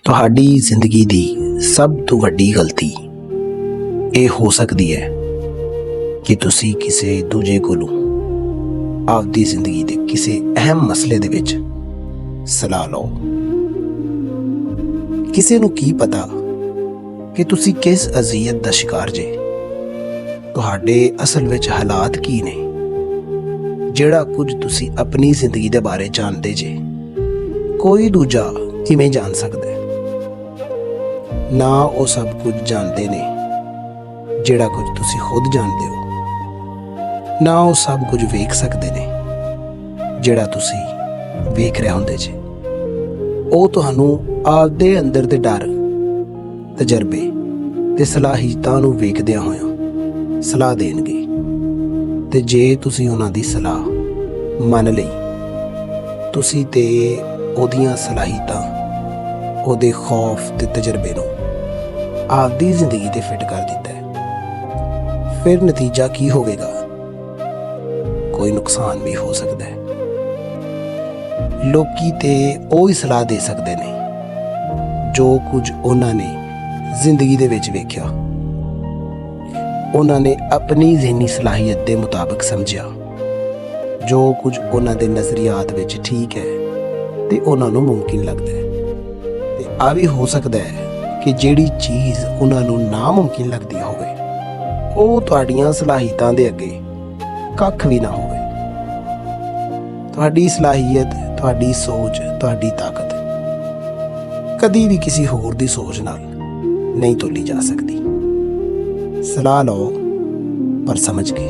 ਤੁਹਾਡੀ ਜ਼ਿੰਦਗੀ ਦੀ ਸਭ ਤੋਂ ਵੱਡੀ ਗਲਤੀ ਇਹ ਹੋ ਸਕਦੀ ਹੈ ਕਿ ਤੁਸੀਂ ਕਿਸੇ ਦੂਜੇ ਕੋਲੋਂ ਆਪਦੀ ਜ਼ਿੰਦਗੀ ਦੇ ਕਿਸੇ ਅਹਿਮ ਮਸਲੇ ਦੇ ਵਿੱਚ ਸਲਾਹ ਲਓ। ਕਿਸੇ ਨੂੰ ਕੀ ਪਤਾ ਕਿ ਤੁਸੀਂ ਕਿਸ ਅਜ਼ੀਅਤ ਦਾ ਸ਼ਿਕਾਰ ਜੇ, ਤੁਹਾਡੇ ਅਸਲ ਵਿੱਚ ਹਾਲਾਤ ਕੀ ਨੇ। ਜਿਹੜਾ ਕੁਝ ਤੁਸੀਂ ਆਪਣੀ ਜ਼ਿੰਦਗੀ ਦੇ ਬਾਰੇ ਜਾਣਦੇ ਜੇ, ਕੋਈ ਦੂਜਾ ਕਿਵੇਂ ਜਾਣ ਸਕਦਾ ਹੈ। ਨਾ ਉਹ ਸਭ ਕੁਝ ਜਾਣਦੇ ਨੇ ਜਿਹੜਾ ਕੁਝ ਤੁਸੀਂ ਖੁਦ ਜਾਣਦੇ ਹੋ, ਨਾ ਉਹ ਸਭ ਕੁਝ ਵੇਖ ਸਕਦੇ ਨੇ ਜਿਹੜਾ ਤੁਸੀਂ ਵੇਖ ਰਹੇ ਹੁੰਦੇ ਜੇ। ਉਹ ਤੁਹਾਨੂੰ ਆਪਦੇ ਅੰਦਰ ਦੇ ਡਰ, ਤਜਰਬੇ ਤੇ ਸਲਾਹੀਤਾਂ ਨੂੰ ਵੇਖਦਿਆਂ ਹੋਇਆਂ ਸਲਾਹ ਦੇਣਗੇ, ਤੇ ਜੇ ਤੁਸੀਂ ਉਹਨਾਂ ਦੀ ਸਲਾਹ ਮੰਨ ਲਈ, ਤੁਸੀਂ ਤੇ ਉਹਦੀਆਂ ਸਲਾਹੀਤਾਂ, ਉਹਦੇ ਖੌਫ ਤੇ ਤਜਰਬੇ ਨੂੰ ਆਪਦੀ ਜ਼ਿੰਦਗੀ ਤੇ ਫਿੱਟ ਕਰ ਦਿੱਤਾ ਹੈ। ਫਿਰ ਨਤੀਜਾ ਕੀ ਹੋਵੇਗਾ? ਕੋਈ ਨੁਕਸਾਨ ਵੀ ਹੋ ਸਕਦਾ ਹੈ। ਲੋਕੀ ਤੇ ਉਹ ਹੀ ਸਲਾਹ ਦੇ ਸਕਦੇ ਨੇ ਜੋ ਕੁਝ ਉਹਨਾਂ ਨੇ ਜ਼ਿੰਦਗੀ ਦੇ ਵਿੱਚ ਵੇਖਿਆ, ਉਹਨਾਂ ਨੇ ਆਪਣੀ ਜ਼ਿਹਨੀ ਸਲਾਹੀਅਤ ਦੇ ਮੁਤਾਬਕ ਸਮਝਿਆ, ਜੋ ਕੁਝ ਉਹਨਾਂ ਦੇ ਨਜ਼ਰੀਆਤ ਵਿੱਚ ਠੀਕ ਹੈ ਤੇ ਉਹਨਾਂ ਨੂੰ ਮੁਮਕਿਨ ਲੱਗਦਾ ਹੈ। ਤੇ ਆ ਵੀ ਹੋ ਸਕਦਾ ਹੈ ਕਿ ਜਿਹੜੀ ਚੀਜ਼ ਉਹਨਾਂ ਨੂੰ ਨਾਮੁਮਕਿਨ ਲੱਗਦੀ ਹੋਵੇ, ਉਹ ਤੁਹਾਡੀਆਂ ਸਲਾਹੀਤਾਂ ਦੇ ਅੱਗੇ ਕੱਖ ਵੀ ਨਾ ਹੋਵੇ। ਤੁਹਾਡੀ ਸਲਾਹੀਅਤ, ਤੁਹਾਡੀ ਸੋਚ, ਤੁਹਾਡੀ ਤਾਕਤ ਕਦੀ ਵੀ ਕਿਸੇ ਹੋਰ ਦੀ ਸੋਚ ਨਾਲ ਨਹੀਂ ਤੋਲੀ ਜਾ ਸਕਦੀ। ਸਲਾਹ ਲਓ, ਪਰ ਸਮਝ ਕੇ।